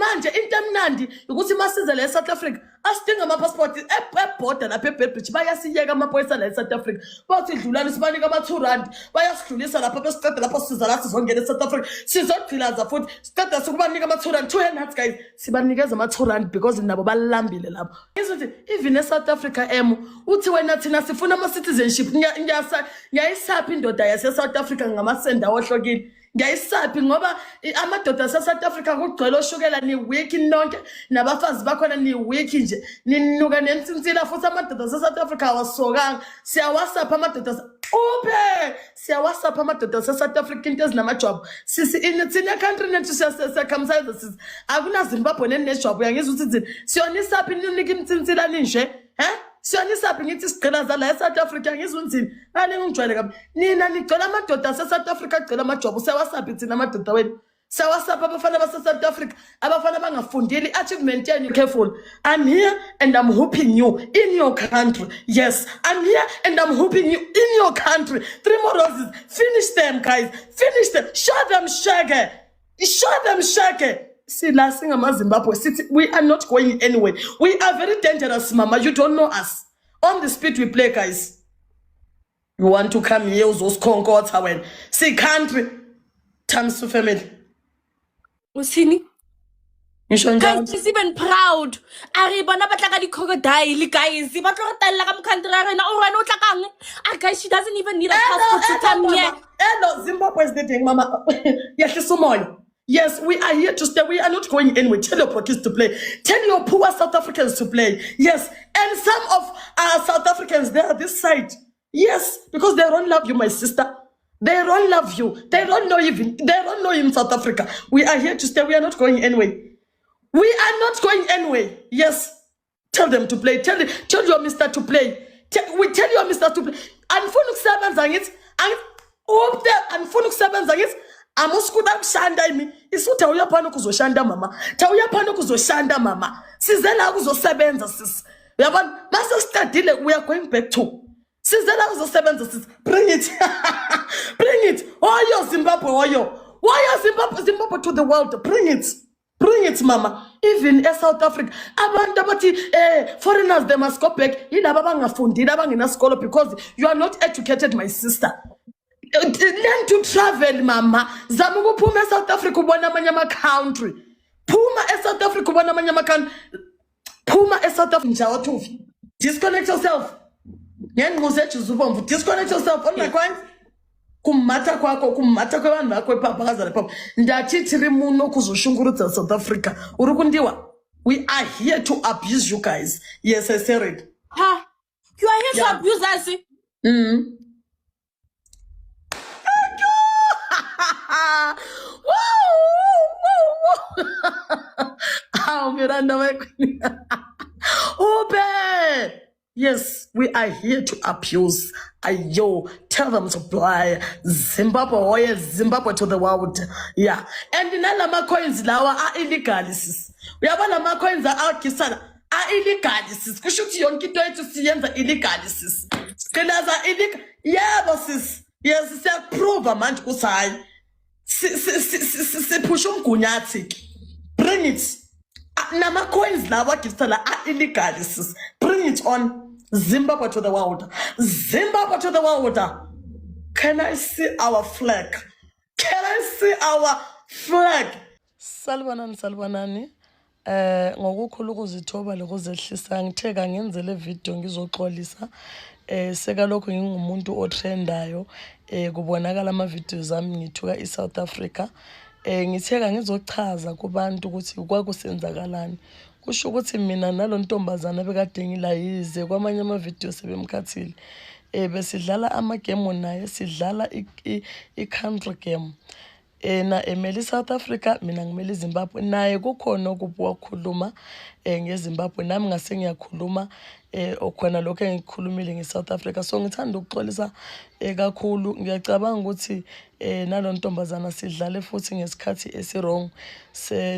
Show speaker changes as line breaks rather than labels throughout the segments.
manje into emnandi ukuthi masize la eSouth Africa asidinga ama-passport ebhoda lapha eBedbridge bayasiyeka amaphoyisa la eSouth Africa bathi dlulani sibanika ama-2 rand bayasidlulisa lapha besiceda lapho siza la sizongena eSouth Africa sizogqilaza futhi siceda sikubanika ama-2 rand 2 nuts guys sibanikeza ama-2 rand because nabo balambile lapho ngizothi even eSouth Africa uthi wena thina sifuna ama-citizenship ngiyayisaphi indoda yaseSouth Africa ngamasenda ohlokile ngiyayisaphi ngoba amadoda aseSouth Africa kugcwele oshukela ni week nonke nabafazi bakhona ni week nje ninuka nensinsila futhi amadoda aseSouth Africa awasokanga siyawasapha amadoda siyawasapha amadoda aseSouth Africa into ezinamajwabu sisi in country nethu siyakhamsayiza sisi akunaZimbabwe nenejwabu yangizwa ukuthi siyonisaphi ninika imtsinsila ninje siyonisaphi ngithi sigqilaza la eSouth Africa ngizwa unzini ngingijwayele kabi nina nigcela amadoda aseSouth Africa agcela amajwabu siyawasaphi thina amadoda wenu siyawasapha abafana baseSouth Africa abafana bangafundile achievement yenu careful I'm here and I'm hoping you in your country yes I'm here and I'm hoping you in your country 3 more roses finish them guys finish them show them shake Sila singamaZimbabwe sithi we are not going anywhere. We are very dangerous, mama. You don't know us. On the speed we play, guys. You want to come here, those concords, when see country times to family.
Usini? Guys, she's even proud. Aribana batlaka di crocodile, guys. Batlaka tala kam country na orano tlakang. Guys, she doesn't even need a passport to come here.
Hello, Zimbabwe is dating, mama. Yes, we are here to stay. We are not going anywhere. Tell your kids to play. Tell your poor South Africans to play. Yes, and some of our South Africans, they are this side. Yes, because they don't love you, my sister. They don't love you. They don't know in South Africa. We are here to stay. We are not going anywhere. We are not going anywhere. Yes, tell them to play. Tell your mister to play. We tell your mister to play. And funuk seven zangit. And up there and funuk seven zangit. Amuskuda kushanda imi isuthi awuyaphana ukuzoshanda mama tawuyaphana ukuzoshanda mama sizela ukuzosebenza sisi uyabona base studyile we are going back to sizela ukuzosebenza sisi bring it oyo Zimbabwe oyo Zimbabwe to the world bring it mama even South Africa abantu abathi foreigners they must go back yilabo abangafundile abangena sikolo because you are not educated my sister. Learn to travel, mama. Zama ukuphuma eSouth Africa ubona amanye ama-country. Phuma eSouth Africa ubona amanye ama-country. Phuma eSouth Africa njawo thufi. Disconnect yourself. Ngenquzo ejuzubomvu. Disconnect yourself. On my coins. Kumata kwakho, kumata kwabantu bakho ephapha lapha. Ndathi 3 muno kuzoshungurudza South Africa. Urukundiwa. We are here to abuse you guys. Yes, I said it.
Ha. You are here to abuse us.
Yes, we are here to abuse. Ayo, tell them to play Zimbabwe to the world. Yeah, and nalama coins lawa are illegal. We have alama coins are kisana are illegal. Kushuti yonke into ethu siyenza illegal. Skelaza illegal. Yeah, bosses. Yes, siyaprove manje kusayi. Push umgunyathi. Bring it. Nama coins lawa kisala are illegal. Bring it on. Zimbabwe to the world. Zimbabwe to the world. Can I see our flag? Can I see our flag? Salvanani. Ngokukhulu ukuzithoba lokuzehlisa ngitheka ngenze le video ngizoxolisa. Seka lokho ngingumuntu otrendayo kubonakala ama videos ami ngithuka eSouth Africa. Ngitheka ngizochaza kubantu ukuthi kwakusenzakalani. Kusho ukuthi mina nalo ntombazana bekade ngilayize kwamanye ama videos sebemkhathile. Besidlala ama game naye sidlala i-country game. Na emeli South Africa mina ngimeli Zimbabwe naye kukhona okubukhuluma ngeZimbabwe nami ngase ngiyakhuluma okhona lokho engikhulumile ngeSouth Africa so ngithanda ukuxolisa kakhulu ngiyacabanga ukuthi nalo ntombazana sidlale futhi ngesikhathi esirong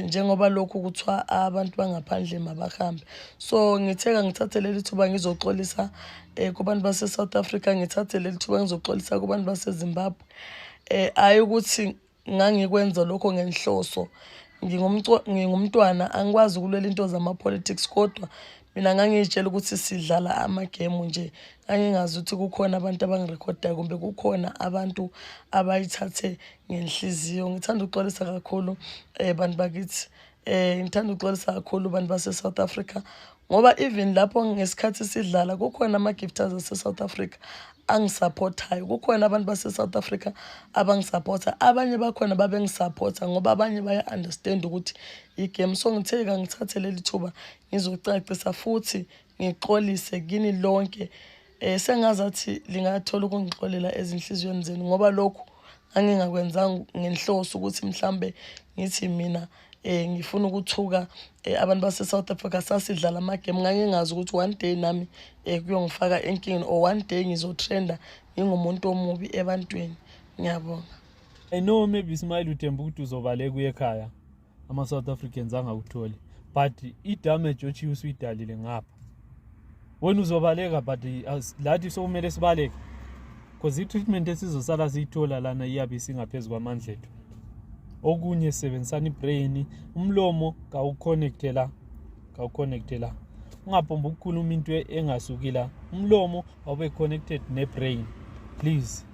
njengoba lokho kuthiwa abantu bangaphandle mabahambe so ngitheka ngithathe leli thuba ngizoxolisa kubantu base South Africa ngithathe leli thuba ngizoxolisa kubantu base Zimbabwe ayi ukuthi ngangikwenza lokho ngenhloso ngingumntwana angikwazi ukulwela into zama-politics kodwa mina ngangiyitshela ukuthi sidlala amagemu nje ngangingazi ukuthi kukhona abantu abangirekhodayo kumbe kukhona abantu abayithathe ngenhliziyo. Ngithanda ukuxolisa kakhulu bantu bakithi ngithanda ukuxolisa kakhulu bantu base-South Africa ngoba even lapho ngesikhathi sidlala kukhona ama-gifters ase-South Africa angisupportayo. Kukhona abantu base-South Africa abangisupporta, abanye bakhona babengisupporta ngoba abanye baya-understand ukuthi igame. So ngithe ngithathe leli thuba ngizocacisa futhi ngixolise kini lonke. Sengazathi lingathola ukungixolela ezinhliziyweni zenu ngoba lokhu ngangingakwenzanga ngenhloso ukuthi mhlambe ngithi mina ngifuna ukuthuka abantu base-South Africa sasidlala amagame. Ngangingazi ukuthi one day nami kuyongifaka enkingeni or one day ngizotrenda ngingumuntu omubi ebantwini. Ngiyabonga.
I know maybe Ismail uthemba ukuthi uzobaleka kuye ekhaya ama-South Africans angakutholi, but i-damage ochiwe usuyidalile ngapha. Wena uzobaleka but lathi sokumele sibaleke because i-treatment esizosala siyithola lana iyabe singaphezu kwamandla ethu. Okunye sebenzisana ibrain, umlomo kawuconnecte la. Ungapomba ukukhuluma into engasuki la. Umlomo awube connected nebrain. Please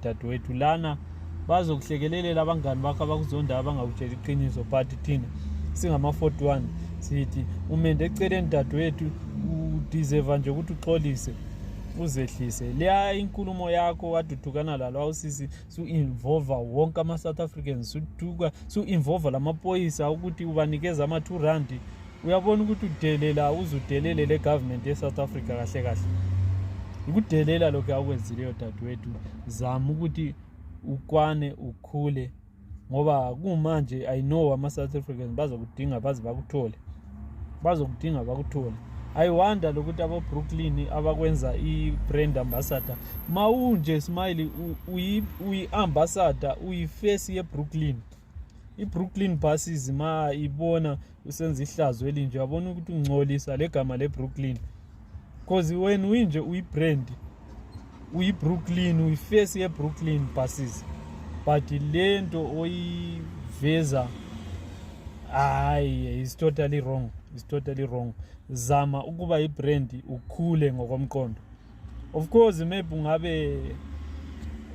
dadewethu lana bazokuhlekelela abangani bakho abakuzonda abangakutshela iqiniso, but thina singama-41 sithi umende eceleni dadewethu udeserve nje ukuthi uxolise uzehlise. Leya inkulumo yakho waduthukana lalo awusisi su-involve wonke ama-South Africans, su-involve lamaphoyisa ukuthi ubanikeza ama-R2. Uyabona ukuthi udelela uzudelele le government ye-South Africa kahle. Ukudelela lokho akwenzileyo dadewethu. Zama ukuthi ukwane ukhule ngoba kumanje I know ama-South Africans bazokudinga bakuthole. I wonder lokuthi abo-Brooklyn abakwenza i-brand ambassador mawunje Smiley uyi-ambassador uyi-face ye-Brooklyn. I-Brooklyn buses ma ibona usenza ihlazo elinje yabona ukuthi ungcolisa legama le-Brooklyn because when winje uyi-brand uyi-Brooklyn uyi-face ye-Brooklyn buses, but lento oyiveza is totally wrong. Zama ukuba i-brand ukhule ngokomqondo. Of course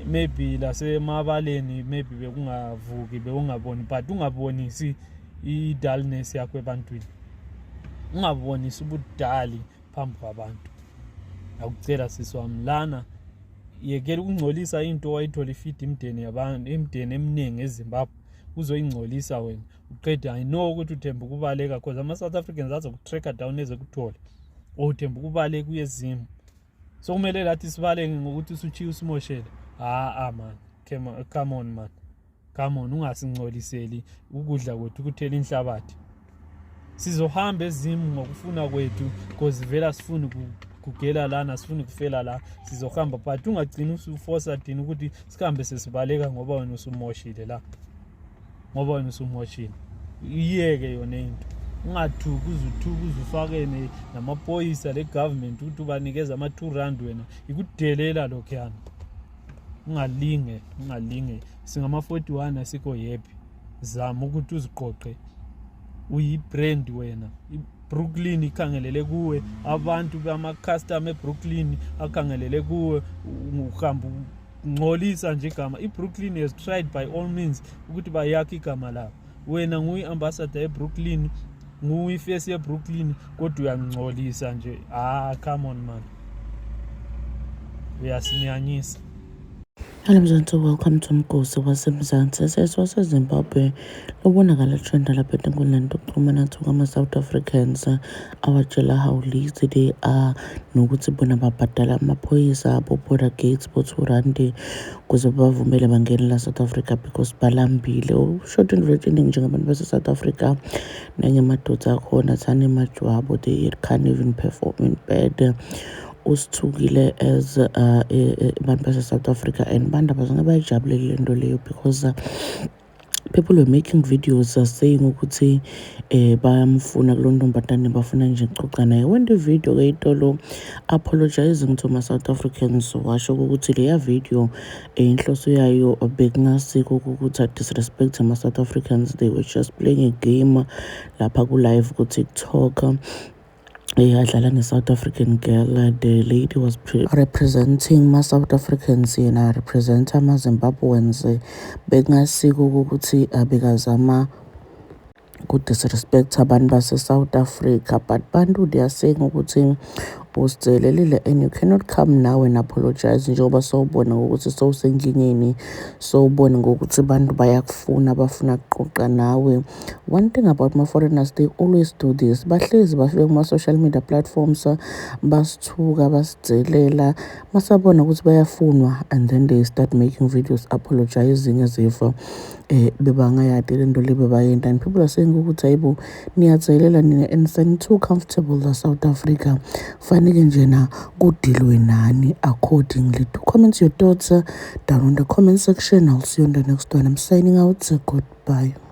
maybe lasemabaleni maybe bekungavuki bekungaboni, but ungabonisi i-dullness yakho ebantwini, ungabonisi ubudali phambi kwabantu. Akucela siswami lana yekela ukungcolisa into wayithola ifeed imdeni eminingi eZimbabwe uzoyingcolisa wena uqeda. I know ukuthi uthemba ukubaleka because ama-South Africans azokutracker down ezekuthole uthemba ukubaleka kuye eZim. So kumele lathi sibaleke ngokuthi usuchiya usimoshele. Man, come on, ungasingcoliseli ukudla kwethu ukuthela inhlabathi. Sizohamba eZim ngokufuna kwethu because vela sifuna kugela lana, sifuna kufela la, sizohamba, but ungagcina usuforce thina ukuthi sihambe sesibaleka ngoba wena usumoshile la. Iyeke yona into. Ungathuki uzufake namaphoyisa le government ukuthi ubanikeza ama-R2 wena ikudelela lokho yana. Ungalinge singama-41 asikho happy. Zama ukuthi uziqoqe uyi-brand wena. Brooklyn ikhangelele kuwe, abantu bama-customer eBrooklyn akhangelele kuwe, uhamba ngcolisa nje igama. iBrooklyn has tried by all means ukuthi bayakhe igama labo. Wena nguyi-ambassador eBrooklyn, nguyi-face yeBrooklyn kodwa uyangcolisa nje. Come on man, uyasinyanyisa.
Hello mzansi, welcome to Mkosi waseMzansi. SaseZimbabwe lobonakala trend lapha enkundleni yokuxhumana kwama-South Africans awatshela how lazy they are nokuthi bona babhadala amaphoyisa abo-border gates bo-R2 ukuze bavumele bangene la South Africa because balambile. Short and very ending njengabantu base-South Africa nanye amadoda akhona thane majwabo, they can't even perform in bed. Usithukile as abantu base-South Africa and bantu abazange bayijabulele into leyo because people were making videos saying ukuthi bayamfuna kulo ntombazane bafuna nje ukucoca naye. When the video ke itolo apologizing to ma-South Africans, washo ukuthi leya video inhloso yayo bekungasiko ukuthi disrespect ama-South Africans. They were just playing a game lapha ku-live ku-TikTok. Adlala ne-South African girl. The lady was representing ma-South Africans yena represent ama-Zimbabweans. Bekungasiko ukuthi bekazama ku-disrespect abantu base-South Africa, but bantu they are saying ukuthi usicelelile and you cannot come now and apologize njengoba sowubona ukuthi sowusenkingeni, sowubona ngokuthi abantu bayakufuna bafuna ukuqoqa nawe. One thing about ma-foreigners, they always do this. Bahlezi bafike kuma-social media platforms basithuka basicelela masabona ukuthi bayafunwa, and then they start making videos apologizing as if bebangayadi le nto le bebayenta, and people are saying ukuthi hayibo niyacelela nina and sen too comfortable la South Africa, fanele njena kudilwe nani accordingly. To comment your thoughts down on the comment section. I'll see you on the next one. I'm signing out. Goodbye.